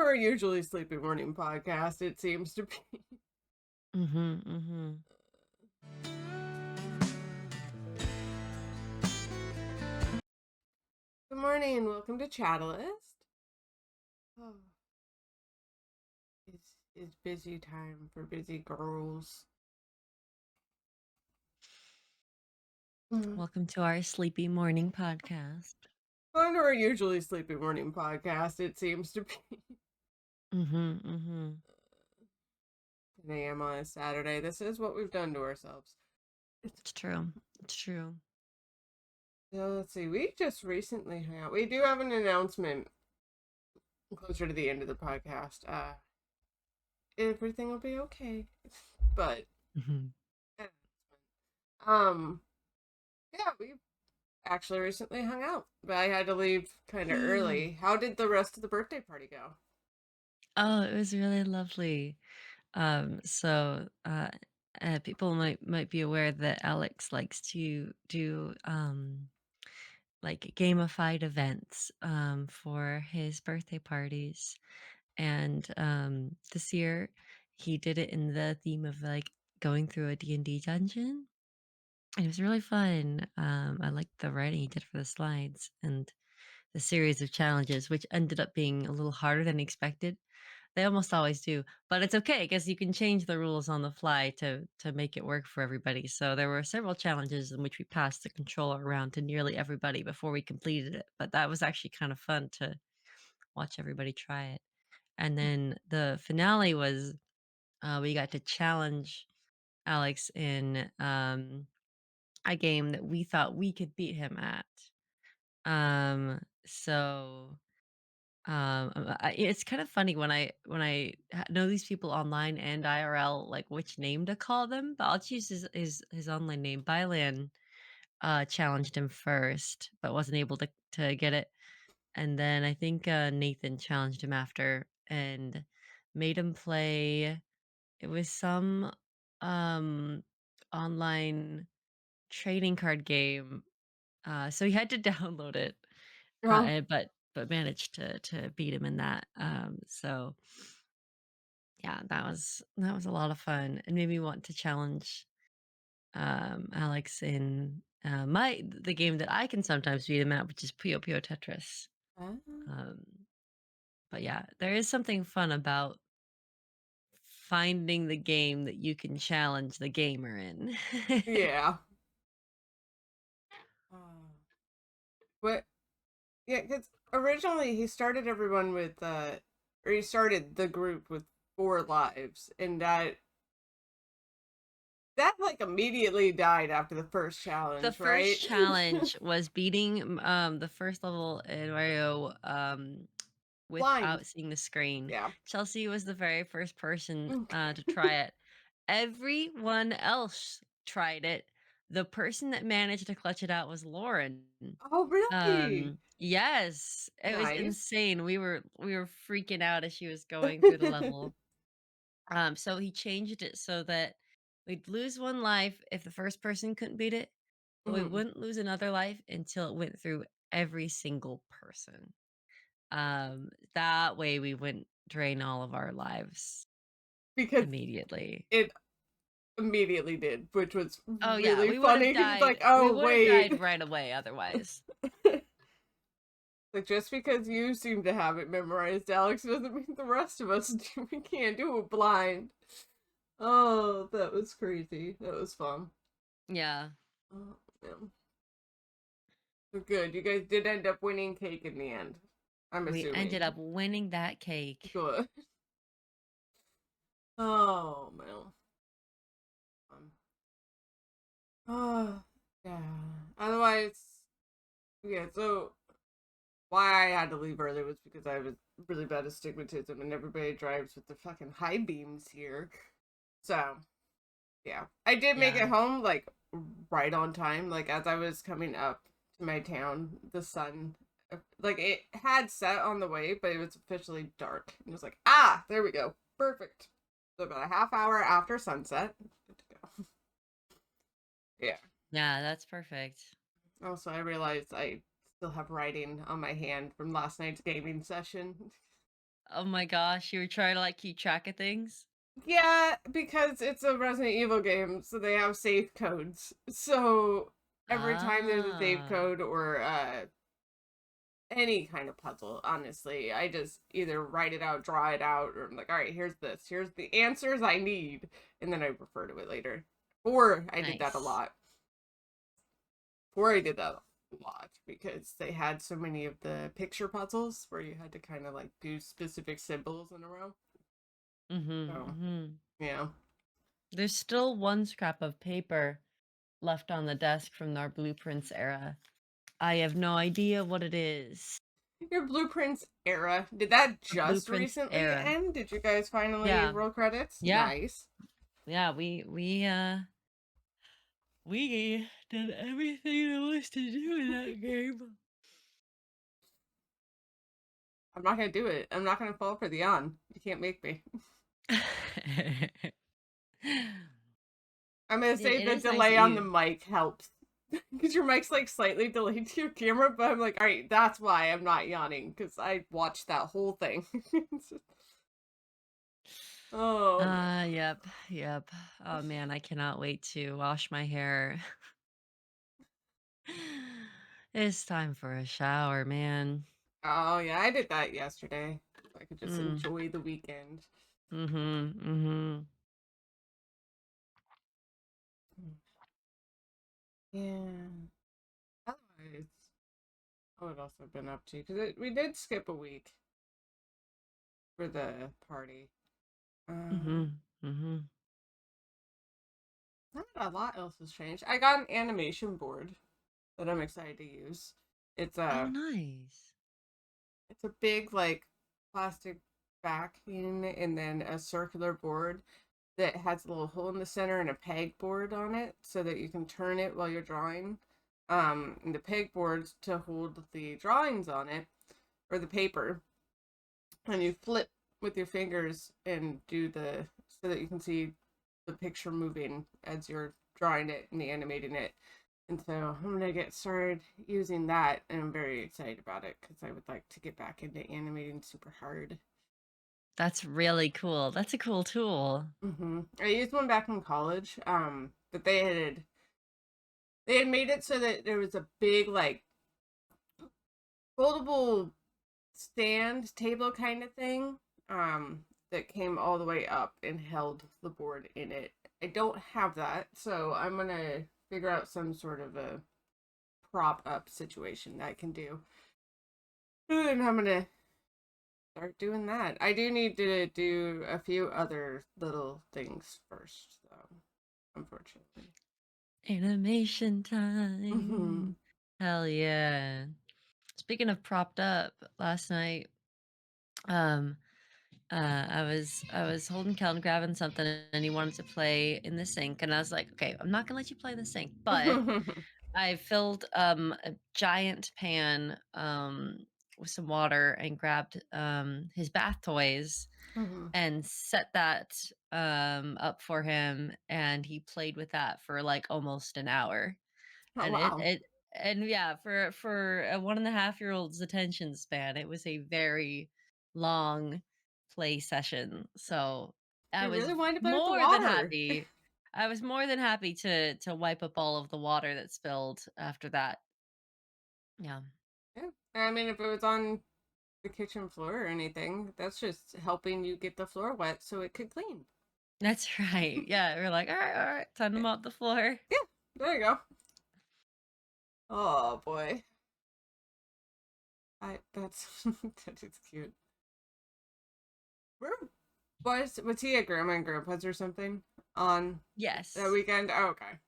our usually sleepy morning podcast, it seems to be. Mm-hmm. Mm-hmm. Good morning, welcome to Chattalyst. Oh, it's busy time for busy girls. Welcome to our sleepy morning podcast. Welcome to our usually sleepy morning podcast, it seems to be. Mm-hmm. Mm-hmm. 10 a.m. on a Saturday. This is what we've done to ourselves. It's true. It's true. So let's see, we just recently hung out. We do have an announcement closer to the end of the podcast. Everything will be okay. But Mm-hmm. um yeah, we actually recently hung out, but I had to leave kind of Yay. early. How did the rest of the birthday party go? Oh, it was really lovely. People might be aware that Alex likes to do like gamified events for his birthday parties. And this year he did it in the theme of like going through a D&D dungeon. And it was really fun. I liked the writing he did for the slides and the series of challenges, which ended up being a little harder than expected. They almost always do, but it's okay because you can change the rules on the fly to make it work for everybody. So there were several challenges in which we passed the controller around to nearly everybody before we completed it. But that was actually kind of fun to watch everybody try it. And then the finale was we got to challenge Alex in a game that we thought we could beat him at. So it's kind of funny when I know these people online and IRL, like which name to call them. But I'll choose his online name. Bylan challenged him first, but wasn't able to get it. And then I think Nathan challenged him after and made him play. It was some um online trading card game. So he had to download it, Oh, but managed to beat him in that. So yeah, that was a lot of fun and made me want to challenge Alex in my the game that I can sometimes beat him at, which is Puyo Puyo Tetris. uh, Um, but yeah, there is something fun about finding the game that you can challenge the gamer in. yeah. Uh, but yeah, because originally he started everyone with or he started the group with 4 lives, and that like immediately died after the first The challenge, right? first challenge was beating the first level in Mario Blind. without seeing the screen. Yeah. Chelsea was the very first person to try it. Everyone else tried it. The person that managed to clutch it out was Lauren. Oh, really? Yes, it was Nice. insane. We were freaking out as she was going through the level. So he changed it so that we'd lose one life if the first person couldn't beat it, but we Mhm. wouldn't lose another life until it went through every single person. That way we wouldn't drain all of our lives Because immediately. it immediately did, which was Oh yeah, really we would have funny because it's like, died. We oh, would have wait. died right away otherwise. Like, just because you seem to have it memorized, Alex, doesn't mean the rest of us do. We can't do it blind. Oh, that was crazy. That was fun. Yeah, Oh, man. But good. You guys did end up winning cake in the end. I'm we ended assuming. up winning that cake. Good. Oh, man. Oh, yeah. Otherwise, yeah, so why I had to leave early was because I was really bad astigmatism and everybody drives with the fucking high beams here. So, yeah. I did make Yeah. it home, like, right on time. Like, as I was coming up to my town, the sun, like, it had set on the way, but it was officially dark. And it was like, ah, there we go. Perfect. So, about a half hour after sunset. Good to go. Yeah. Yeah, that's perfect. Also, I realized I still have writing on my hand from last night's gaming session. Oh my gosh, you were trying to like keep track of things? Yeah, because it's a Resident Evil game, so they have safe codes. So every time there's a safe Ah, code or any kind of puzzle, honestly, I just either write it out, draw it out, or I'm like, all right, here's this. Here's the answers I need, and then I refer to it later. Or I did that a nice. lot. Or I did that a lot because they had so many of the picture puzzles where you had to kind of like do specific symbols in a row. Mhm, So mhm. yeah. There's still one scrap of paper left on the desk from our blueprints era. I have no idea what it is. Your Blueprints era, did that Our just blueprints recently era. end? Did you guys finally Yeah. roll credits? Yeah. Nice. Yeah, we did everything there was to do in that game. I'm not gonna do it. I'm not gonna fall for the yawn. You can't make me. I'm gonna say It the is nice delay that on the you mic helps. Because your mic's like slightly delayed to your camera, but I'm like, alright, that's why I'm not yawning, because I watched that whole thing. Oh man. Yep, yep. Oh man, I cannot wait to wash my hair. It's time for a shower, man. Oh yeah, I did that yesterday. So I could just Mm. enjoy the weekend. Mhm. Mhm. Yeah. Otherwise, what else I've been up to? Because we did skip a week for the party. Um, Mhm. Mhm. Not a lot else has changed. I got an animation board that I'm excited to use. It's Oh, a nice. it's a big like plastic backing and then a circular board that has a little hole in the center and a pegboard on it so that you can turn it while you're drawing. And the pegboard's to hold the drawings on it or the paper, and you flip with your fingers and do the so that you can see the picture moving as you're drawing it and animating it. And so I'm gonna get started using that, and I'm very excited about it because I would like to get back into animating super hard. That's really cool. That's a cool tool. I used one back in college, but they had made it so that there was a big like foldable stand table kind of thing, that came all the way up and held the board in it. I don't have that, so I'm gonna figure out some sort of a prop up situation that I can do. And I'm gonna start doing that. I do need to do a few other little things first, though, unfortunately. Animation Mm-hmm. time. Hell yeah. Speaking of propped up, last night, um, I was holding Kel and grabbing something, and he wanted to play in the sink, and I was like, okay, I'm not gonna let you play in the sink, but I filled a giant pan with some water and grabbed his bath toys Mm-hmm. and set that up for him, and he played with that for like almost an hour. Oh And wow. yeah, for a 1.5-year-old's attention span, it was a very long play session. So I You was really wanted to play with the more than water. happy. I was more than happy to wipe up all of the water that spilled after that. Yeah. Yeah. I mean, if it was on the kitchen floor or anything, that's just helping you get the floor wet so it could clean. That's right. Yeah, we're like, all right, time to Yeah, mop the floor. there you go. Oh boy. I that's that is cute. Where was he at grandma and grandpa's or something on that Yes. weekend? Oh, okay.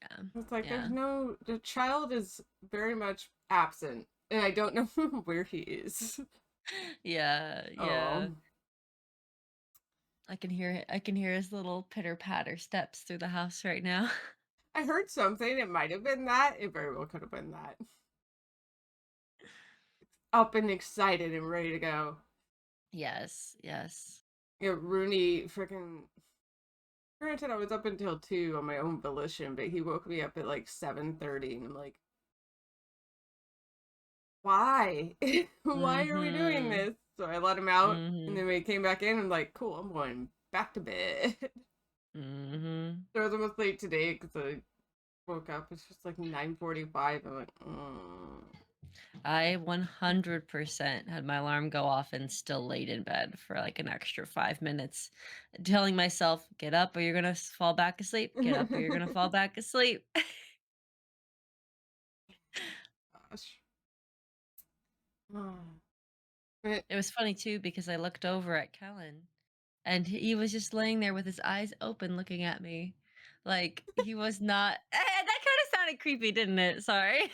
Yeah. It's like there's Yeah. no the child is very much absent and I don't know where he is. Yeah. Yeah. Oh. I can hear his little pitter patter steps through the house right now. I heard something. It might have been that. It very well could have been that. Up and excited and ready to go. Yes, yes. Yeah, Rooney freaking. Granted, I was up until 2 on my own volition, but he woke me up at like 7:30, and I'm like, why? Why are we doing Mhm. this? So I let him out, and then Mhm. when he came back in, I'm like, cool, I'm going back to bed. Mhm. So I was almost late today because I woke up. It's just like 9:45. I'm like, I 100% had my alarm go off and still laid in bed for like an extra 5 minutes, telling myself, get up or you're going to fall back asleep. Get up or you're going to fall back asleep. gosh. But It was funny too because I looked over at Kellen and he was just laying there with his eyes open looking at me. Like he was not. That kind of sounded creepy, didn't it? Sorry.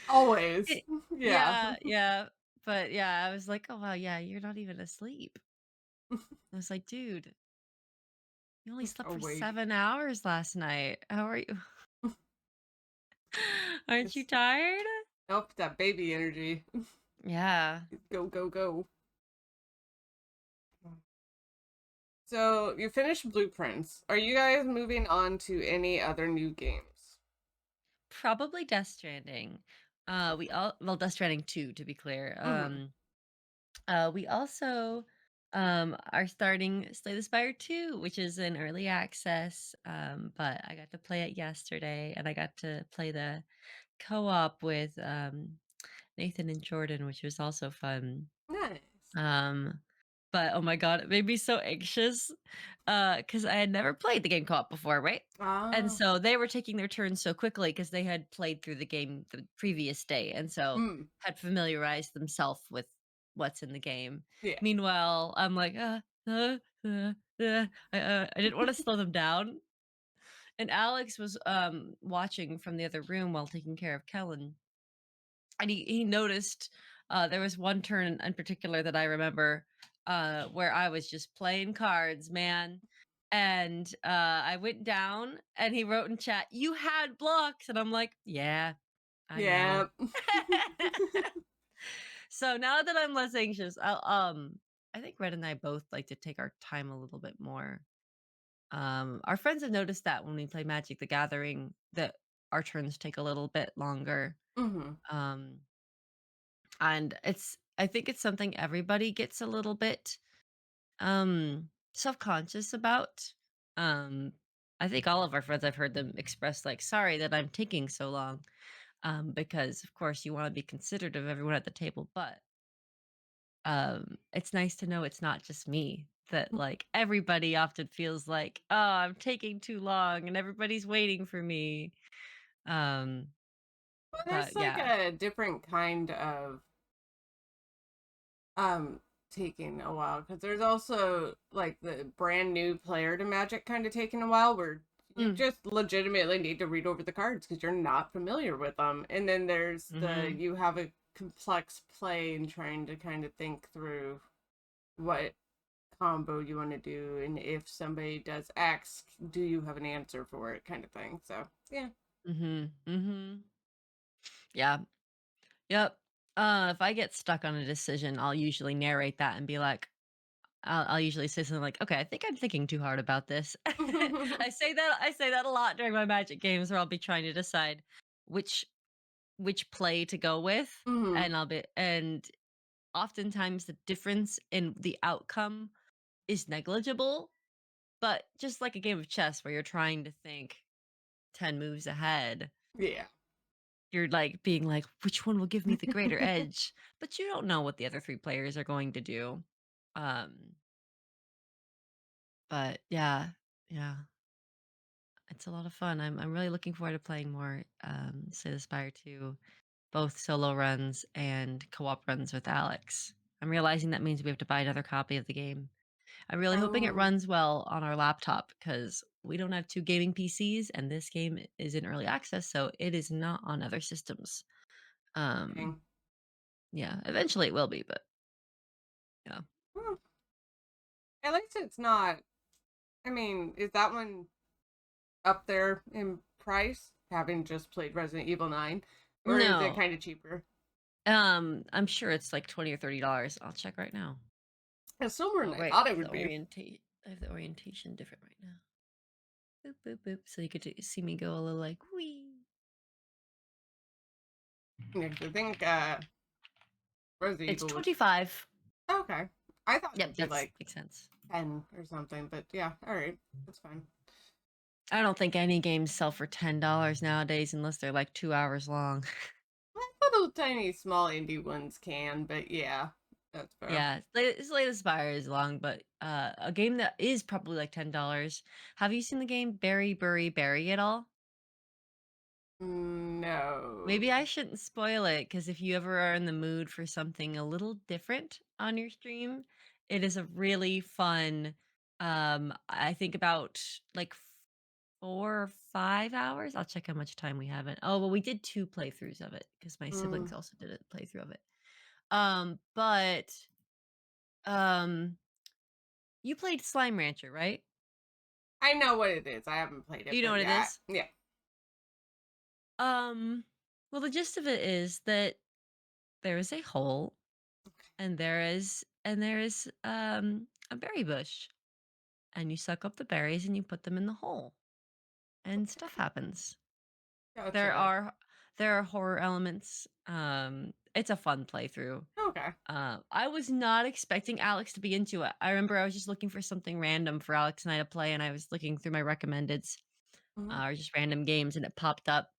always, It- yeah. yeah, yeah. But yeah, I was like, oh, wow, yeah, you're not even asleep. I was like, dude, you only slept for Awake. 7 hours last night. How are you? Aren't you Just tired? nope, that baby energy. Yeah. Go, go, go. So you finished Blueprints. Are you guys moving on to any other new games? Probably Death Stranding. We all well, Death Stranding 2 to be clear. Mm-hmm. We also are starting Slay the Spire 2, which is in early access. But I got to play it yesterday and I got to play the co-op with Nathan and Jordan, which was also fun. Nice. Um, but oh my god, it made me so anxious because I had never played the game co-op before, right? And Ah. so they were taking their turns so quickly because they had played through the game the previous day and so Mm. had familiarized themselves with what's in the game. Yeah. Meanwhile, I'm like, I didn't want to slow them down. And Alex was watching from the other room while taking care of Kellen, and he noticed there was one turn in particular that I remember where I was just playing cards, man. And I went down and he wrote in chat, "You had blocks." And I'm like, "Yeah, I Yeah. know." So now that I'm less anxious, I think Red and I both like to take our time a little bit more. Our friends have noticed that when we play Magic the Gathering that our turns take a little bit longer. Mm-hmm. Um and I think it's something everybody gets a little bit self-conscious about. um I think all of our friends, I've heard them express like, sorry that I'm taking so long, because of course you want to be considerate of everyone at the table, but it's nice to know it's not just me, that like everybody often feels like, oh, I'm taking too long and everybody's waiting for me. um Well, there's but like yeah. a different kind of um taking a while because there's also like the brand new player to Magic kind of taking a while where you Mm, just legitimately need to read over the cards because you're not familiar with them. And then there's the mm-hmm, you have a complex play and trying to kind of think through what combo you want to do, and if somebody does X, do you have an answer for it, kind of thing. So yeah. mm-hmm, mm-hmm. Yeah. Yep. If I get stuck on a decision, I'll usually narrate that and be like, I'll usually say something like, "Okay, I think I'm thinking too hard about this." I say that a lot during my Magic games, where I'll be trying to decide which play to go with, Hmm. and oftentimes the difference in the outcome is negligible, but just like a game of chess where you're trying to think 10 moves ahead, Yeah. you're like being like, which one will give me the greater edge? But you don't know what the other three players are going to do. Um, but yeah, yeah, it's a lot of fun. I'm really looking forward to playing more Slay the Spire 2, both solo runs and co-op runs with Alex. I'm realizing that means we have to buy another copy of the game. I'm really hoping it Oh, runs well on our laptop because we don't have two gaming PCs and this game is in early access, so it is not on other systems. Um, dang. yeah, eventually it will be, but yeah. Well, at least it's not. I mean, is that one up there in price, having just played Resident Evil 9? Or is it No, kind of cheaper? I'm sure it's like $20 or $30. I'll check right now. It's still more Oh, than I right. thought it would be. I have the orientation different right now. Boop, boop, boop. So you could see me go a little like, wee. Yeah, 'cause I think Resident It's Evil was 25. okay. I thought it Yep, would be that's like makes sense. 10 or something, but yeah, all right, that's fine. I don't think any games sell for $10 nowadays unless they're like 2 hours long. Little tiny small indie ones can, but yeah, that's fair. Yeah, Slay the Spire is long, but a game that is probably like $10. Have you seen the game Berry Bury Berry at all? Maybe No. I shouldn't spoil it because if you ever are in the mood for something a little different on your stream, it is a really fun. I think about like 4 or 5 hours. I'll check how much time we have it. Oh, well, we did two playthroughs of it because my Mm, siblings also did a playthrough of it. But um, you played Slime Rancher, right? I know what it is. I haven't played it, You know but what it yeah, is. yeah. Um, well, the gist of it is that there is a hole and there is a berry bush, and you suck up the berries and you put them in the hole, and stuff happens. There Gotcha. are there are horror elements. It's a fun playthrough. Okay. I was not expecting Alex to be into it. I remember I was just looking for something random for Alex and I to play, and I was looking through my recommendeds, Mhm. or just random games, and it popped up,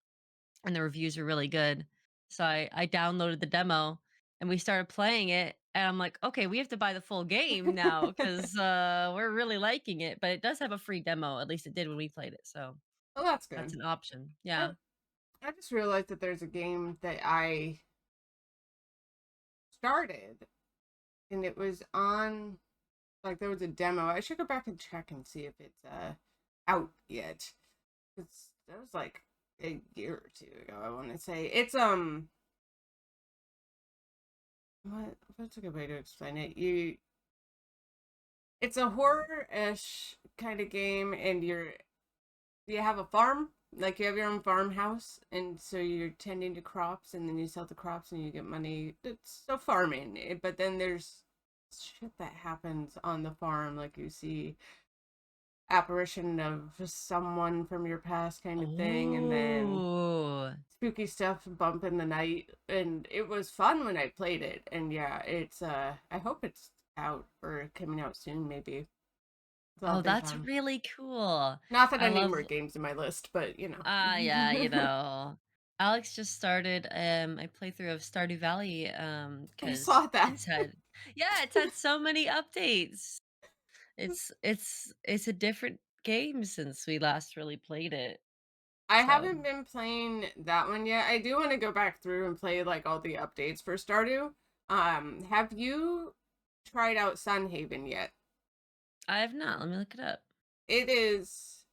and the reviews were really good. So I downloaded the demo and we started playing it. And I'm like, okay, we have to buy the full game now because we're really liking it. But it does have a free demo. At least it did when we played it. So Well, that's that's good. an option. I, Yeah. I just realized that there's a game that I started and it was on, like, there was a demo. I should go back and check and see if it's out yet. That was like a year or two ago, I want to say. It's what's a good way to explain it? It's a horror-ish kind of game, and you have a farm, like you have your own farmhouse, and so you're tending to crops, and then you sell the crops and you get money. It's so farming, but then there's shit that happens on the farm, like you see apparition of someone from your past kind of thing, and then Oh, spooky stuff bump in the night. And it was fun when I played it, and yeah, it's I hope it's out or coming out soon, maybe. So I'll oh, think that's on. really cool. Not that I I need love, more games in my list, but you yeah, know. Alex just started a playthrough of Stardew Valley I because saw that. it's had, yeah, it's had so many updates. It's a different game since we last really played it. I So, haven't been playing that one yet. I do want to go back through and play like all the updates for Stardew. Have you tried out Sunhaven yet? I have not. Let me look it up. It is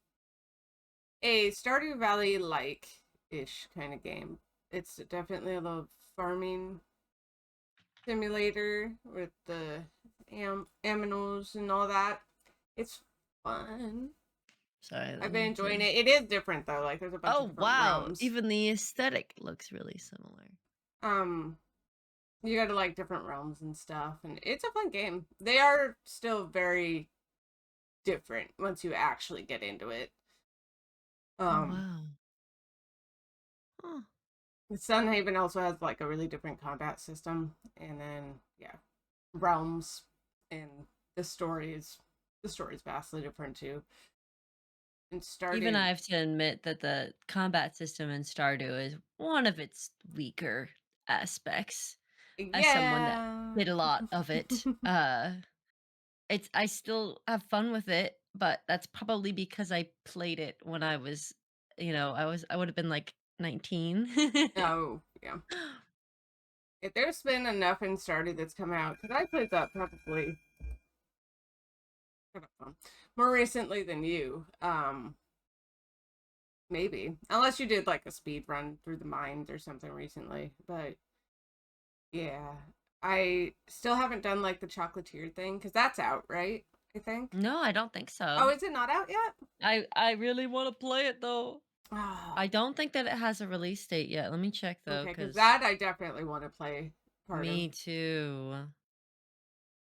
a Stardew Valley like ish kind of game. It's definitely a little farming simulator with the aminos and all that. It's fun. Sorry, I've let been me enjoying just. it. It is different though. Like there's a bunch of Oh, different wow. realms. Even the aesthetic looks really similar. Um, you got to like different realms and stuff, and it's a fun game. They are still very different once you actually get into it. Oh, Um, wow. Huh. Sunhaven also has like a really different combat system, and then yeah, realms, and the story is vastly different too. And Even Stardew, I have to admit that the combat system in Stardew is one of its weaker aspects. As someone that yeah. did a lot of it, it's I still have fun with it, but that's probably because I played it when I was, I would have been like 19. Oh yeah. If there's been enough in Stardew that's come out, because I played that probably more recently than you. Maybe. Unless you did like a speed run through the mines or something recently. But yeah. I still haven't done like the chocolatier thing because that's out, right? I think. No, I don't think Oh, so. is it not out yet? I really want to play it though. Oh, I don't think that it has a release date yet. Let me check though, okay, because because that I definitely want to play part of. me too.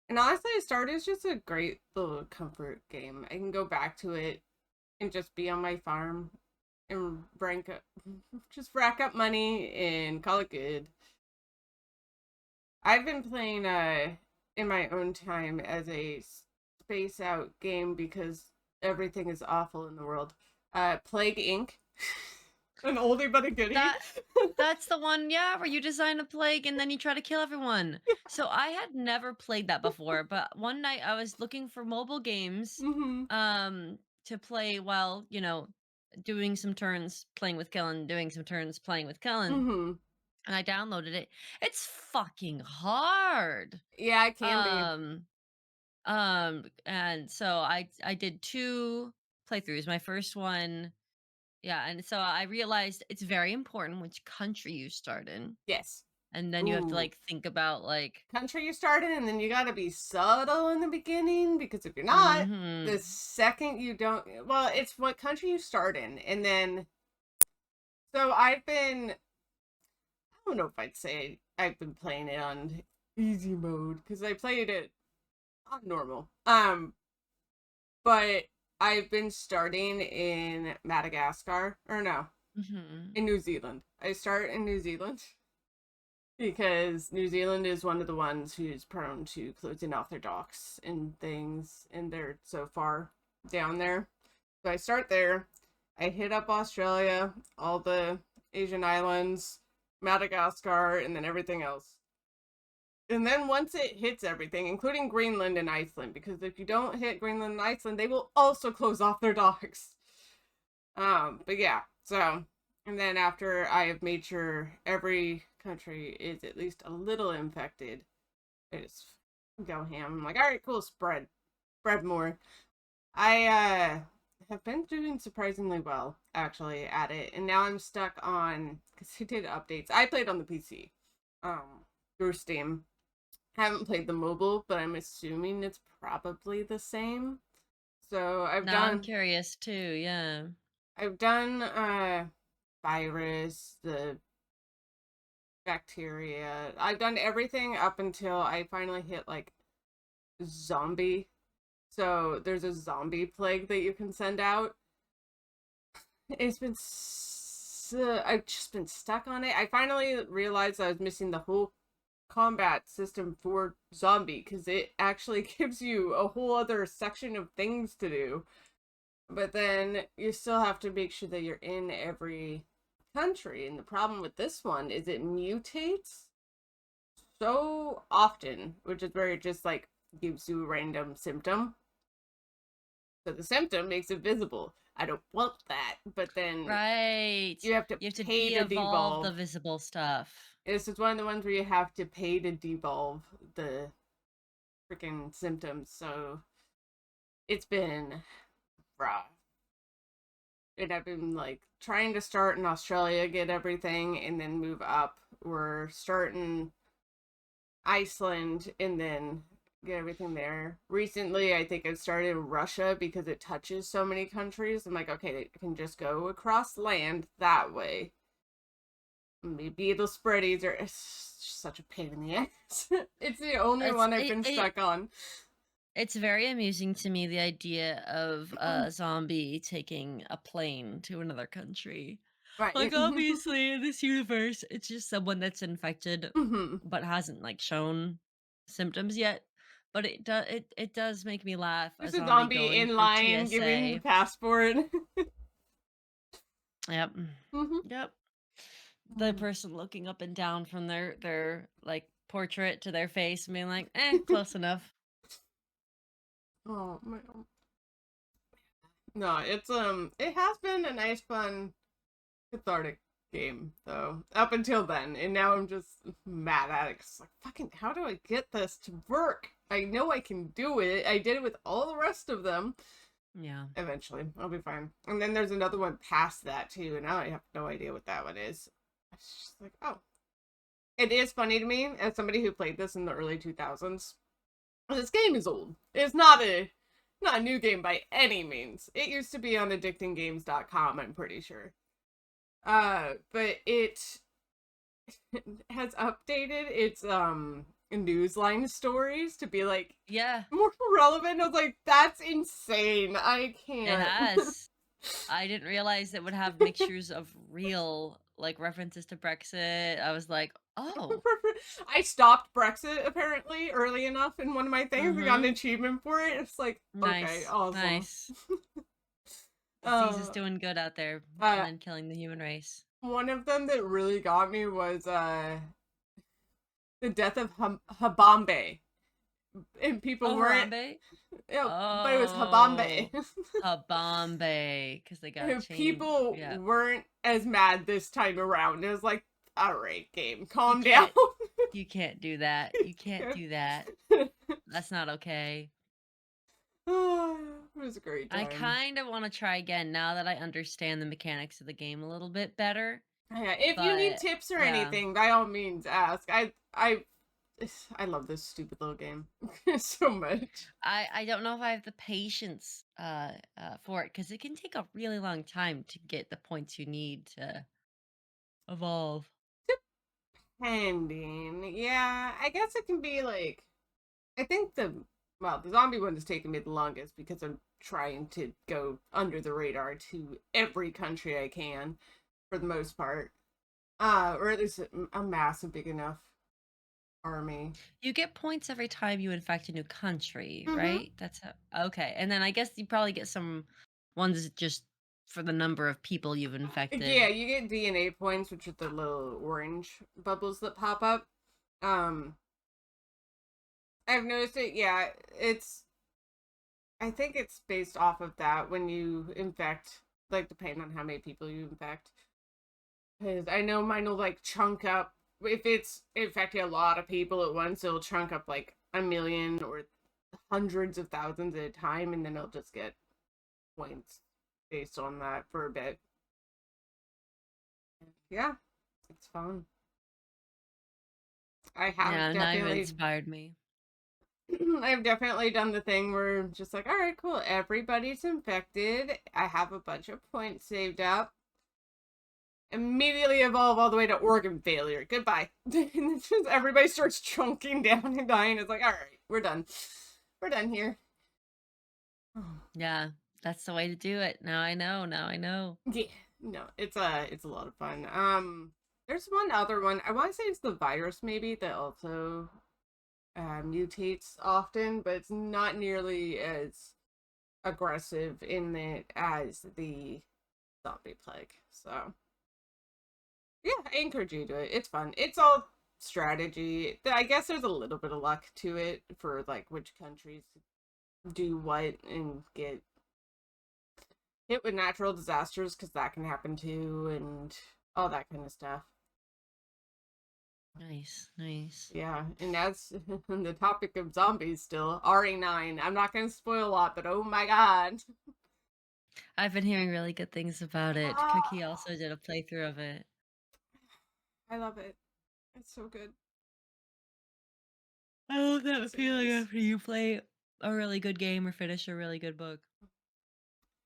And honestly, Stardew's just a great little comfort game. I can go back to it and just be on my farm. and just rack up money and call it good. I've been playing in my own time as a space out game because everything is awful in the world. Plague Inc. An oldie but a goodie. That that's the one, yeah, where you design a plague and then you try to kill everyone. So I had never played that before, but one night I was looking for mobile games Mm-hmm. to play while, doing some turns playing with Kellen, doing some turns playing with Kellen, Mm-hmm. and I downloaded it. It's fucking hard. Yeah, it can be. Um and so I did two playthroughs. My first one, yeah, and so I realized it's very important which country you start in. Yes. And then you have to Ooh. like think about like Country you start in, and then you gotta be subtle in the beginning because if you're not, the mhm. second you don't, well, it's what country you start in, and then so I don't know if I'd say I've been playing it on easy mode because I played it on normal. But I've been starting in Madagascar, or no, Mhm. in New Zealand. I start in New Zealand because New Zealand is one of the ones who's prone to closing off their docks and things, and they're so far down there. So I start there. I hit up Australia, all the Asian islands, Madagascar, and then everything else. And then once it hits everything, including Greenland and Iceland, because if you don't hit Greenland and Iceland, they will also close off their docks. But yeah, so and then after I have made sure every country is at least a little infected, I just go ham. I'm like, all right, cool, spread more. I have been doing surprisingly well actually at it, and now I'm stuck on because he did updates. I played on the PC, through Steam. Haven't played the mobile, but I'm assuming it's probably the same. So Now I'm curious too, yeah. I've done virus, the bacteria. I've done everything up until I finally hit like zombie. So there's a zombie plague that you can send out. I've just been stuck on it. I finally realized I was missing the whole combat system for zombie because it actually gives you a whole other section of things to do. But then you still have to make sure that you're in every country. And the problem with this one is it mutates so often, which is where it just like gives you a random symptom. So the symptom makes it visible. I don't want that. But then Right. you have to You have to pay to de-evolve the devolve. visible stuff. This is one of the ones where you have to pay to devolve the freaking symptoms. So it's been rough. And I've been like trying to start in Australia, get everything, and then move up. We're starting Iceland and then get everything there. Recently, I think I've started in Russia because it touches so many countries. I'm like, okay, I can just go across land that way. Maybe it'll spread easier. It's such a pain in the ass. It's the only It's one I've it, been it stuck on. it's very amusing to me the idea of a zombie taking a plane to another country. Right. Like obviously in this universe, it's just someone that's infected Mm-hmm. but hasn't like shown symptoms yet. But it does make me laugh, a There's a zombie zombie going in through line giving the TSA. passport. Yep. Mm-hmm. Yep. The person looking up and down from their like portrait to their face and being like, close enough. Oh man. No, it has been a nice fun cathartic game though. Up until then. And now I'm just mad at it. 'Cause like fucking how do I get this to work? I know I can do it. I did it with all the rest of them. Yeah. Eventually. I'll be fine. And then there's another one past that too, and now I have no idea what that one is. It's just like, oh. It is funny to me as somebody who played this in the early 2000s. This game is old. It's not a new game by any means. It used to be on addictinggames.com, I'm pretty sure. But it has updated its newsline stories to be like Yeah, more relevant. I was like, that's insane. I it can't. has. I didn't realize it would have mixtures of real, like, references to Brexit. I was like, "Oh, I stopped Brexit apparently early enough in one of my things. I got an mhm, achievement for it. It's like, okay, nice, awesome. nice. Disease is Uh, doing good out there and uh, then killing the human race." one of them that really got me was the death of Habambe, and people Oh, weren't. Harambe? Yeah, but it was Habambe. Oh, Habambe, because they got chained. People Yeah. weren't as mad this time around. It was like, all right, game, You calm down. can't you can't do that. You can't do that. That's not okay. It was a great I time. kind of want to try again now that I understand the mechanics of the game a little bit better. Yeah, if you need But tips or yeah, anything, by all means ask. I love this stupid little game so much. I don't know if I have the patience for it because it can take a really long time to get the points you need to evolve. Pending. Yeah, I guess it can be like I think the zombie one is taking me the longest because I'm trying to go under the radar to every country I can for the most part. Or at least amass a big enough army. You get points every time you infect a new country, Mm-hmm. right? That's how, okay. And then I guess you probably get some ones just for the number of people you've Yeah, infected. you get DNA points, which are the little orange bubbles that pop up. Um, I've noticed it. Yeah, it's. I think it's based off of that when you infect, like depending on how many people you infect. Because I know mine will like chunk up. If it's infecting a lot of people at once, it'll chunk up like a million or hundreds of thousands at a time, and then it'll just get points based on that for a bit. Yeah, it's fun. I have Yeah, now you've definitely inspired me. I've definitely done the thing where I'm just like, all right, cool, everybody's infected. I have a bunch of points saved up. Immediately evolve all the way to organ failure. Goodbye. And it's just everybody starts chunking down and dying. It's like, all right, we're done. We're done here. Yeah, that's the way to do it. Now I know. Now I know. Yeah, no, it's a lot of fun. There's one other one. I want to say it's the virus maybe that also mutates often, but it's not nearly as aggressive in it as the zombie plague. So yeah, I encourage you to do it. It's fun. It's all strategy. I guess there's a little bit of luck to it for like which countries do what and get hit with natural disasters because that can happen too, and all that kind of stuff. Nice, nice. Yeah, and that's the topic of zombies still. RE9. I'm not going to spoil a lot, but oh my god. I've been hearing really good things about it. Cookie Ah, also did a playthrough of it. I love it. It's so good. I love that So feeling nice. after you play a really good game or finish a really good book.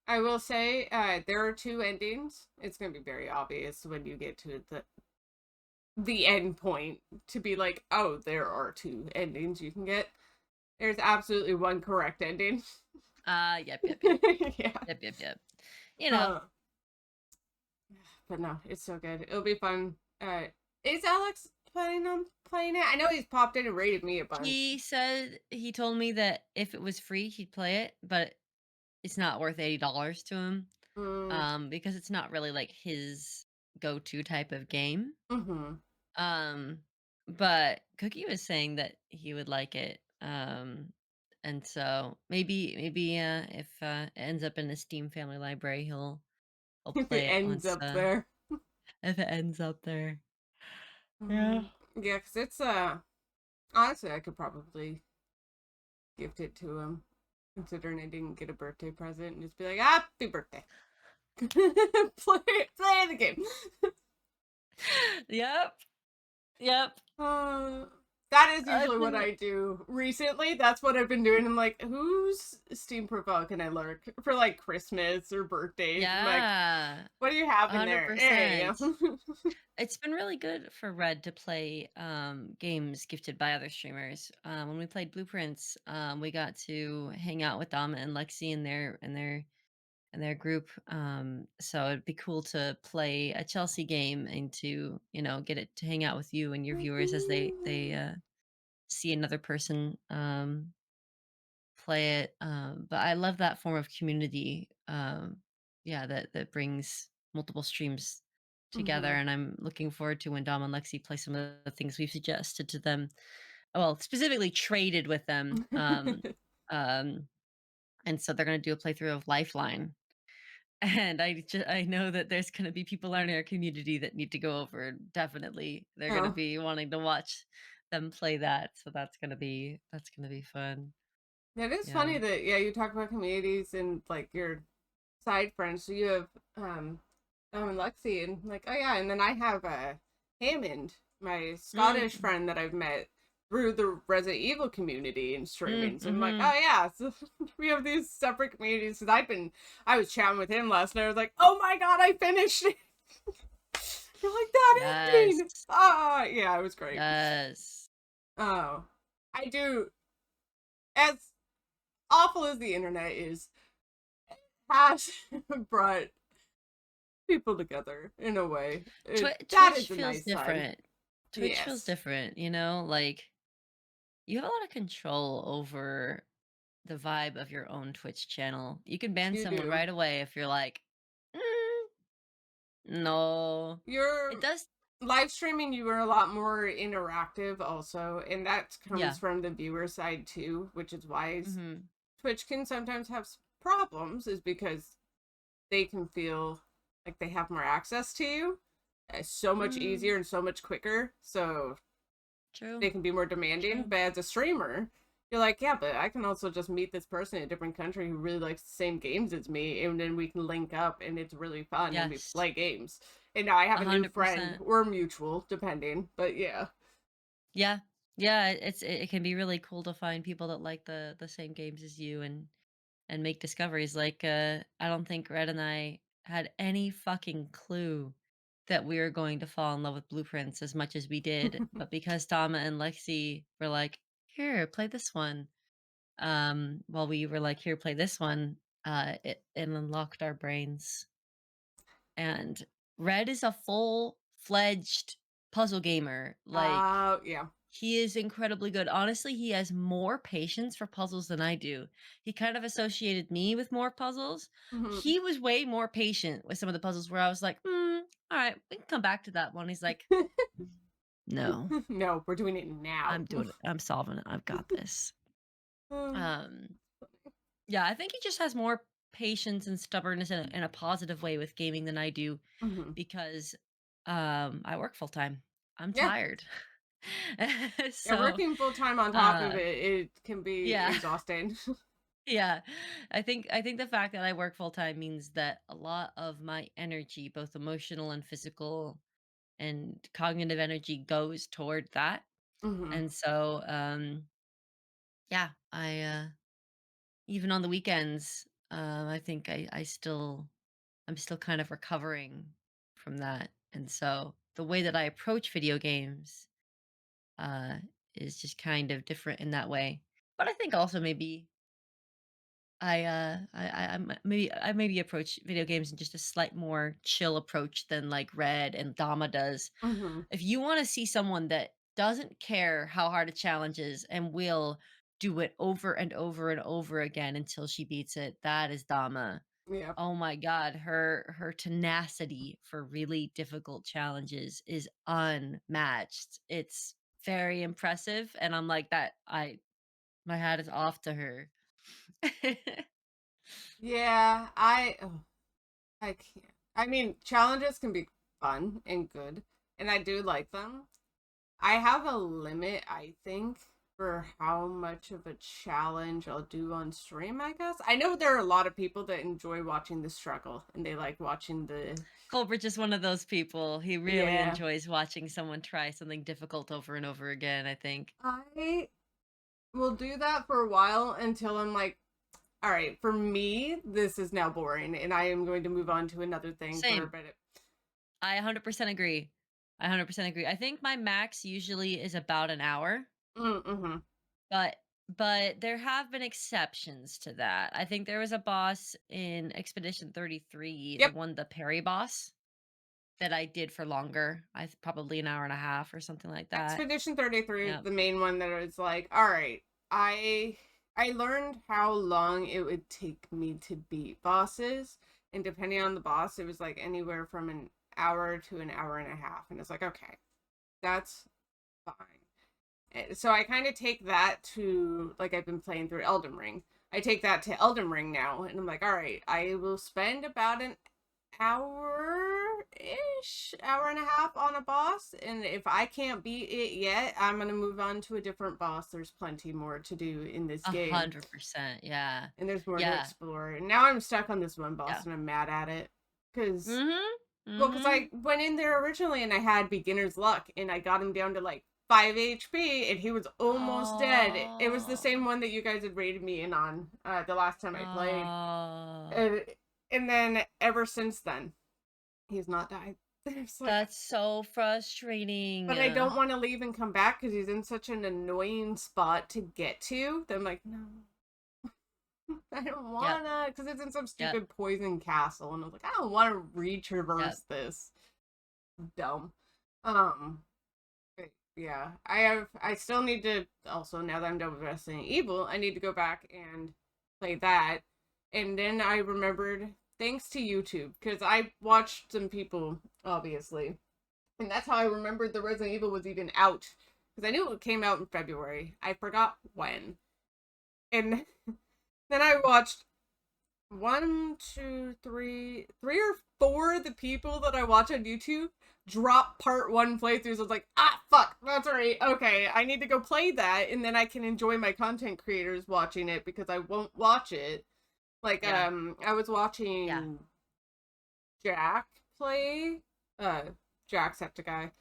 I will say there are two endings. It's going to be very obvious when you get to the end point to be like, oh, there are two endings you can get. There's absolutely one correct ending. Yep, yep, yep. Yeah. Yep, yep, yep. You know, Uh, but no, it's so good. It'll be fun. Is Alex planning on playing it? I know he's popped in and rated me a bunch. he said he told me that if it was free, he'd play it, but it's not worth $80 to him. Mm, Because it's not really like his go-to type of game. mm-hmm. Um, but Cookie was saying that he would like it. And so maybe if it ends up in the Steam family library, he'll If it play it ends once up there. if it ends up there. Yeah. Mm, yeah, because it's honestly, I could probably gift it to him, considering I didn't get a birthday present, and just be like, "Happy birthday!" Play the game. Yep. Yep. Uh, that is usually I've what been I do. Recently, that's what I've been doing. I'm like, whose Steam profile can I lurk for like Christmas or birthdays? I'm like, yeah. what do you have in there? There you 100%. go. It's been really good for Red to play games gifted by other streamers. When we played Blueprints, we got to hang out with Dom and Lexi in their and their group. So it'd be cool to play a Chelsea game and to, get it to hang out with you and your viewers as they see another person play it. But I love that form of community. Yeah, that brings multiple streams together, Mm-hmm. and I'm looking forward to when Dom and Lexi play some of the things we've suggested to them. Well, specifically traded with them. Um, and so they're gonna do a playthrough of Lifeline. And I know that there's gonna be people in our community that need to go over. Definitely, they're gonna Oh, be wanting to watch them play that. So that's gonna be fun. it is Yeah. funny that yeah, you talk about communities and like your side friends. So you have and Lexi and like oh yeah, and then I have Hammond, my Scottish Mm, friend that I've met through the Resident Evil community and mm, streaming. So I'm like, mhm. oh yeah, so we have these separate communities. Because I was chatting with him last night. I was like, oh my god, I finished it. You're like that Yes. ending. Ah, yeah, it was great. Yes. Oh, I do. As awful as the internet is, has brought people together in a way. That Twitch is a feels nice side. different. Twitch feels Yes, different, like, you have a lot of control over the vibe of your own Twitch channel. You can ban you someone do. right away if you're like, "Mm, no." It You're does. live streaming, you are a lot more interactive also, and that comes Yeah. from the viewer side too, which is why Mhm. Twitch can sometimes have problems, is because they can feel like they have more access to you. It's so much Mm, easier and so much quicker. So true. they can be more demanding. True. But as a streamer, you're like, yeah, but I can also just meet this person in a different country who really likes the same games as me, and then we can link up, and it's really fun, and we Yes. play games. And now I have a new friend, 100%. or mutual, depending. But yeah. Yeah. Yeah, it can be really cool to find people that like the same games as you and make discoveries. Like, I don't think Red and I had any fucking clue that we were going to fall in love with Blueprints as much as we did. But because Tama and Lexi were like, "Here, play this one," while we were like, "Here, play this one," it unlocked our brains. And Red is a full-fledged puzzle gamer. Like, Yeah. he is incredibly good. Honestly, he has more patience for puzzles than I do. He kind of associated me with more puzzles. Hmm. He was way more patient with some of the puzzles where I was like, all right, we can come back to that one. He's like, no, No, we're doing it now. I'm doing it. I'm solving it. I've got this. Um, Um, yeah, I think he just has more patience and stubbornness in a positive way with gaming than I do mhm. because I work full time. I'm Yeah. tired. Yeah, So, working full time on top of uh, it, it can be yeah. exhausting. Yeah. I think the fact that I work full time means that a lot of my energy, both emotional and physical and cognitive energy, goes toward that. Hmm. And so yeah, I even on the weekends, I think I'm still kind of recovering from that. And so the way that I approach video games uh is just kind of different in that way. But I think also maybe I maybe approach video games in just a slight more chill approach than like Red and Dama does. Hmm. If you want to see someone that doesn't care how hard a challenge is and will do it over and over and over again until she beats it, that is Dama. Yeah. Oh my god, her tenacity for really difficult challenges is unmatched. It's very impressive, and I'm like that. I My hat is off to her. Yeah, I can't. I mean, challenges can be fun and good, and I do like them. I have a limit, I think, for how much of a challenge I'll do on stream, I guess. I know there are a lot of people that enjoy watching the struggle and they like watching the Colbert is one of those people. He really yeah. enjoys watching someone try something difficult over and over again, I think. I will do that for a while until I'm like, all right, for me, this is now boring and I am going to move on to another thing for a Same. bit. I 100% agree. I 100% agree. I think my max usually is about an hour, Mm-hmm. but but there have been exceptions to that. I think there was a boss in Expedition 33, the Yep. one, the parry boss, that I did for longer. Probably an hour and a half or something like that. Expedition 33, Yep. the main one that was like, all right, I learned how long it would take me to beat bosses, and depending on the boss, it was like anywhere from an hour to an hour and a half, and it's like, okay, that's fine. So I kind of take that to like I've been playing through Elden Ring. I take that to Elden Ring now, and I'm like, all right, I will spend about an hour ish, hour and a half on a boss. And if I can't beat it yet, I'm going to move on to a different boss. There's plenty more to do in this game, 100%. Yeah. and there's more to Yeah. explore. And now I'm stuck on this one boss Yeah. and I'm mad at it. Because, Mhm. well, because Mhm. I went in there originally and I had beginner's luck and I got him down to like 5 HP and he was almost dead. It was the same Oh. one that you guys had rated me in on the last time I played. Oh. And, and then ever since then, he's not died. It's like, That's so frustrating. but I don't want to leave and come back because he's in such an annoying spot to get to. That I'm like, no, I don't Yep. wanna, because it's in some Yep. stupid poison castle, and I was like, I don't want to Yep. retraverse this. Dumb. Um, but yeah, I still need to. Also, now that I'm done with Resident Evil, I need to go back and play that. And then I remembered, thanks to YouTube, because I watched some people, obviously, and that's how I remembered the Resident Evil was even out. Because I knew it came out in February. I forgot when. And then I watched one, two, three or four of the people that I watch on YouTube drop part one playthroughs. I was like, ah, fuck, that's right. Okay, I need to go play that, and then I can enjoy my content creators watching it because I won't watch it. Like, Yeah. I was Yeah. watching Jack play, uh, Jacksepticeye.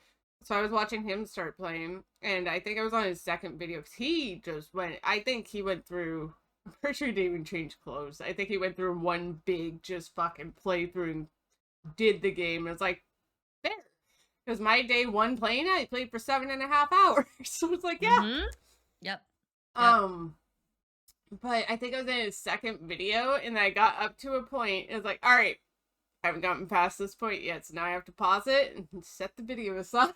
So I was watching him start playing, and I think I was on his second video because he just went. I think he went through. I'm pretty sure he didn't even change clothes. I think he went through one big just fucking playthrough and did the game. And it's like fair because my day one playing it, I played for 7.5 hours. So it's like yeah. Mhm. Yep. Yep. Um, but I think I was in his second video, and I got up to a point. And it's like, all right, I haven't gotten past this point yet, so now I have to pause it and set the video aside.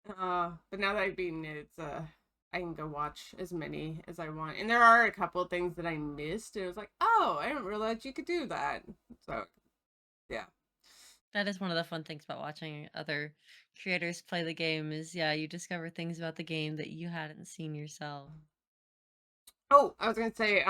But now that I've beaten it, it's I can go watch as many as I want. And there are a couple of things that I missed. It was like, oh, I didn't realize you could do that. So yeah. That is one of the fun things about watching other creators play the game is, yeah, you discover things about the game that you hadn't seen yourself. Oh, I was gonna say,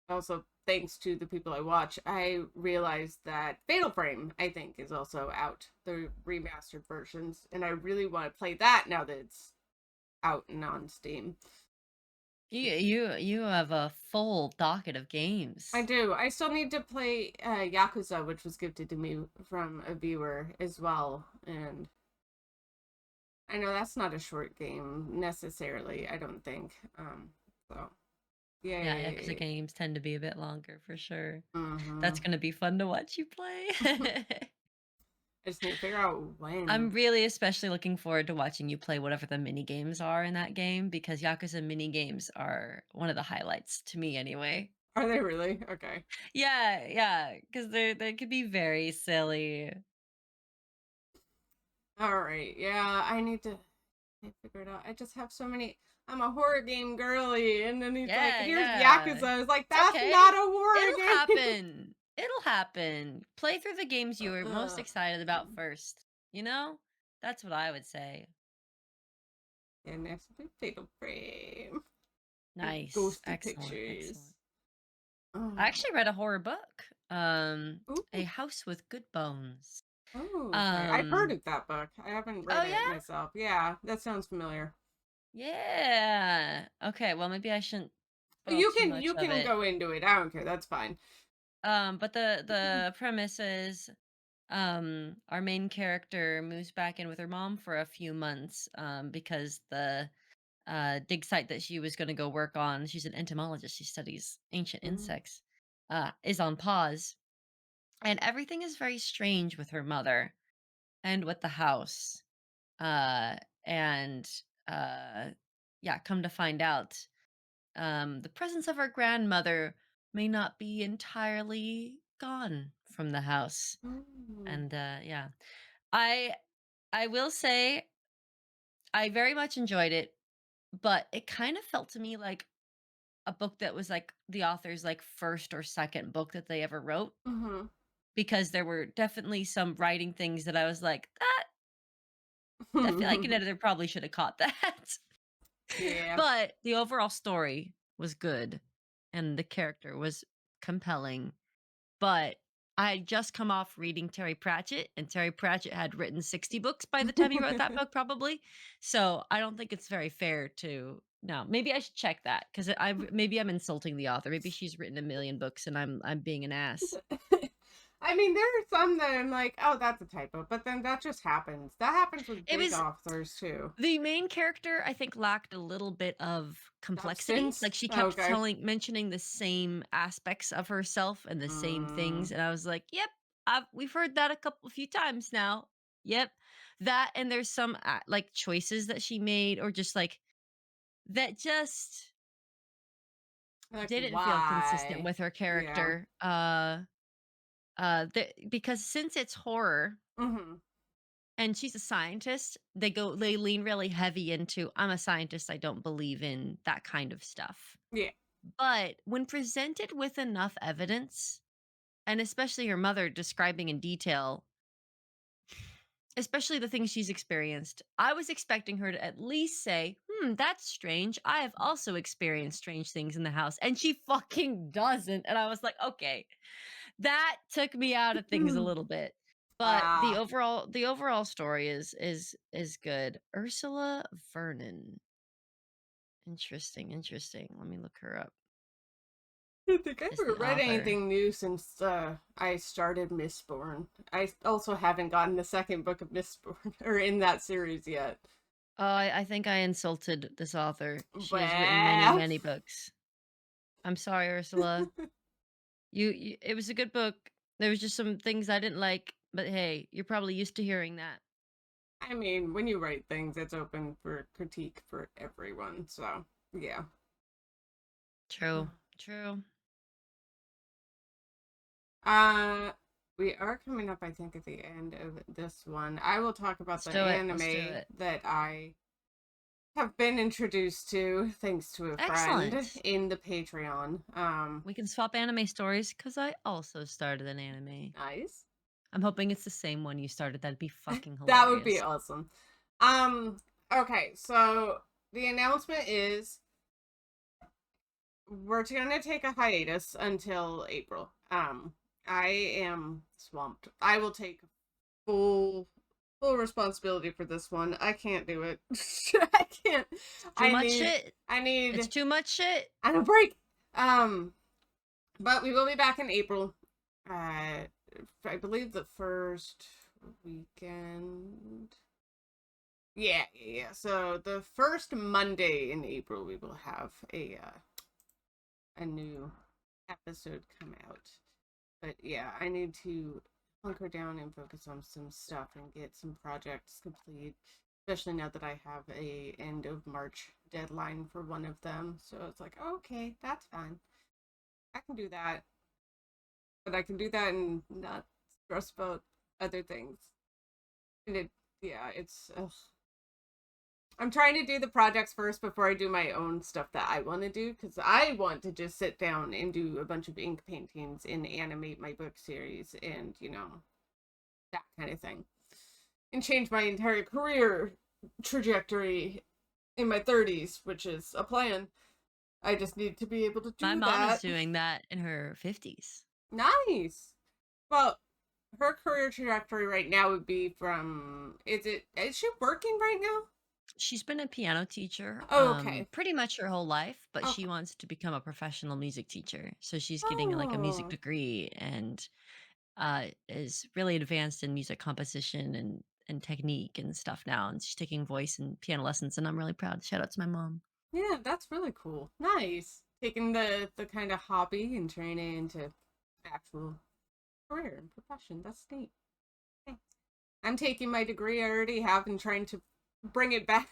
also thanks to the people I watch, I realized that Fatal Frame, I think, is also out, the remastered versions, and I really want to play that now that it's out and on Steam. You have a full docket of I games. do. I still need to play Yakuza, which was gifted to me from a viewer as well. And I know that's not a short game necessarily, I don't think. So Yeah, because the yay. games tend to be a bit longer for sure. Mm-hmm. That's gonna be fun to watch you play. I just need to figure out I'm when. really especially looking forward to watching you play whatever the mini games are in that game because Yakuza mini games are one of the highlights to me anyway. Are they really? Okay. Yeah, yeah, because they could be very silly. All right. Yeah, I figure it out. I just have so many. I'm a horror game girly, and then he's like, Yeah, "Here's yeah. Yakuza." I was like, It's "That's okay. not a horror It'll game." happen. It'll happen. Play through the games you were most uh, excited about first. You know? That's what I would say. yeah, next to Fatal Frame. Nice. Ghosty Excellent. Excellent. pictures. I Oh, actually read a horror book. A ooh, House with Good Bones. oh, okay. I've heard Um, of that book. I haven't oh read it yeah? myself. Yeah, that sounds familiar. Yeah. Okay, well maybe I shouldn't spoil You too can much you of can it. go into it. I don't care. That's fine. But the premise is our main character moves back in with her mom for a few months because the dig site that she was going to go work on, she's an entomologist, she studies ancient Mm, insects, is on pause, and everything is very strange with her mother and with the house, uh and uh yeah, come to find out, the presence of her grandmother may not be entirely gone from the house. Mm. And yeah, I I will say I very much enjoyed it, but it kind of felt to me like a book that was like the author's like first or second book that they ever wrote, Mm-hmm. because there were definitely some writing things that I was like, that I feel like an editor probably should have caught that. Yeah. But the overall story was good and the character was compelling. But I had just come off reading Terry Pratchett, and Terry Pratchett had written 60 books by the time he wrote that book, probably. So I don't think it's very fair to. No, maybe I should check that because maybe I'm insulting the author. Maybe she's written a million books and I'm being an ass. I mean, there are some that I'm like, oh, that's a typo, but then that just happens. That happens with It big was authors too. the main character, I think, lacked a little bit of complexity. Substance? Like she kept Okay. mentioning the same aspects of herself and the same things, Mm, and I was like, "Yep, we've heard that a few times now." Yep, that, and there's some like choices that she made, or just like that, just like, didn't feel consistent why? with her Yeah. character. Because since it's horror, Mm-hmm. and she's a scientist, they lean really heavy into, I'm a scientist, I don't believe in that kind of stuff. Yeah. But when presented with enough evidence, and especially her mother describing in detail, especially the things she's experienced, I was expecting her to at least say, that's strange. I have also experienced strange things in the house. And she fucking doesn't. And I was like, okay, that took me out of things a little bit. But Ah. the overall story is good. Ursula Vernon. Interesting, interesting. Let me look her up. I don't think I Is the haven't read author. anything new since I started Mistborn. I also haven't gotten the second book of Mistborn or in that series yet. Oh, I think I insulted this author. She has written many, Well, many books. I'm sorry, Ursula. It was a good book. There was just some things I didn't like, but hey, you're probably used to hearing that. I mean, when you write things, it's open for critique for everyone. So, yeah. True. True. Uh, we are coming up, I think, at the end of this one. I will talk about Let's the do it. Let's do anime it. that I have been introduced to thanks to a friend Excellent. in the Patreon. We can swap anime stories because I also started an anime. Nice. I'm hoping it's the same one you started. That'd be fucking That would be hilarious. awesome. Um, okay, so the announcement is we're gonna take a hiatus until April. I am swamped. I will take full full responsibility for this one. I can't do it. I can't. Too I much need shit. I It's need too much shit. I need a break. Um, but we will be back in April. Uh, I believe the first weekend. Yeah. So the first Monday in April, we will have a new episode come out. But yeah, I need to hunker down and focus on some stuff and get some projects complete. Especially now that I have a end of March deadline for one of them. So it's like, okay, that's fine. I can do that. But I can do that and not stress about other things. And it's I'm trying to do the projects first before I do my own stuff that I want to do because I want to just sit down and do a bunch of ink paintings and animate my book series and, that kind of thing. And change my entire career trajectory in my 30s, which is a plan. I just need to be able to My do mom is that. doing that in her 50s. Nice. Well, her career trajectory right now would be is she working right now? She's been a piano teacher Oh, okay. pretty much her whole life, but she Okay. wants to become a professional music teacher. So she's getting like a music Oh. degree, and is really advanced in music composition and technique and stuff now. And she's taking voice and piano lessons, and I'm really proud. Shout out to my mom. Yeah, that's really cool. Nice. Taking the kind of hobby and turning it into actual career and profession. That's neat. I'm taking my degree I already have and trying to bring it back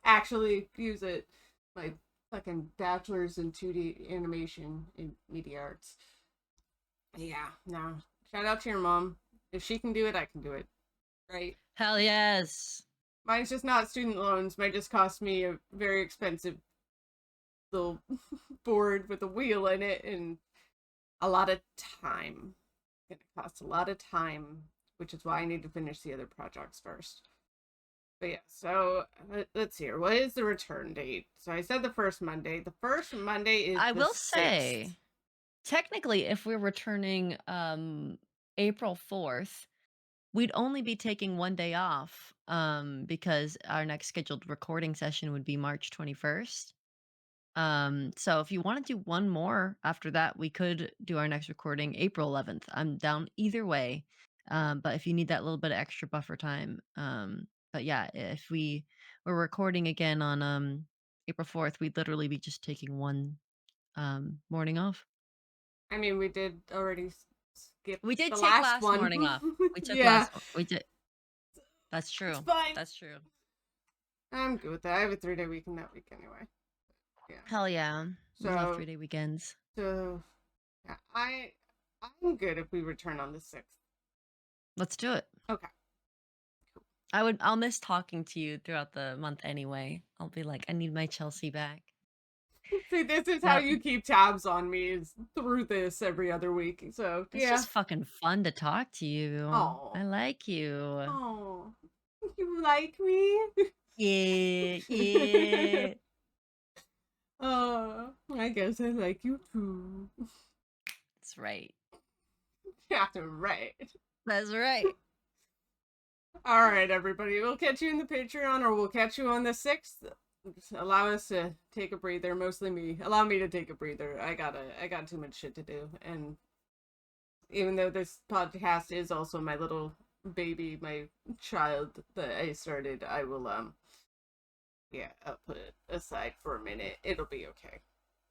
actually use it. My fucking bachelor's in 2D animation in media arts. Yeah, no. Shout out to your mom. If she can do it, I can do it. Right? Hell yes. Mine's just not student loans. Might just cost me a very expensive little board with a wheel in it and a lot of time. It's gonna cost a lot of time, which is why I need to finish the other projects first. But yeah, so let's see here. What is the return date? So I said the first Monday. The first Monday is I the will 6th. say, technically, if we're returning April 4th, we'd only be taking 1 day off because our next scheduled recording session would be March 21st. So if you want to do one more after that, we could do our next recording April 11th. I'm down either way. But if you need that little bit of extra buffer time, but yeah, if we were recording again on April 4th, we'd literally be just taking one morning off. I mean, we did already skip We did the take last last one. morning off. We took Yeah, last we did. That's it's true. fine. That's true. I'm good with that. I have a 3-day weekend that week anyway. Yeah. Hell yeah. We love So, 3-day weekends. so yeah, I'm good if we return on the 6th. Let's do it. Okay. I'll miss talking to you throughout the month anyway. I'll be like, I need my Chelsea back. See, this is how Yep. you keep tabs on me is through this every other week. So It's yeah. just fucking fun to talk to you. Oh. I like you. Oh. You like me? Yeah, yeah. I guess I like you too. That's right. Yeah, right. That's right. All right, everybody. We'll catch you in the Patreon, or we'll catch you on the 6th. Just allow us to take a breather. Mostly me. Allow me to take a breather. I got too much shit to do. And even though this podcast is also my little baby, my child that I started, I will yeah, I'll put it aside for a minute. It'll be okay.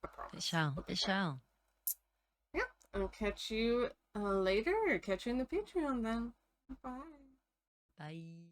I promise. It shall. It shall. Yeah, I'll catch you later. Catch you in the Patreon then. Bye. Bye.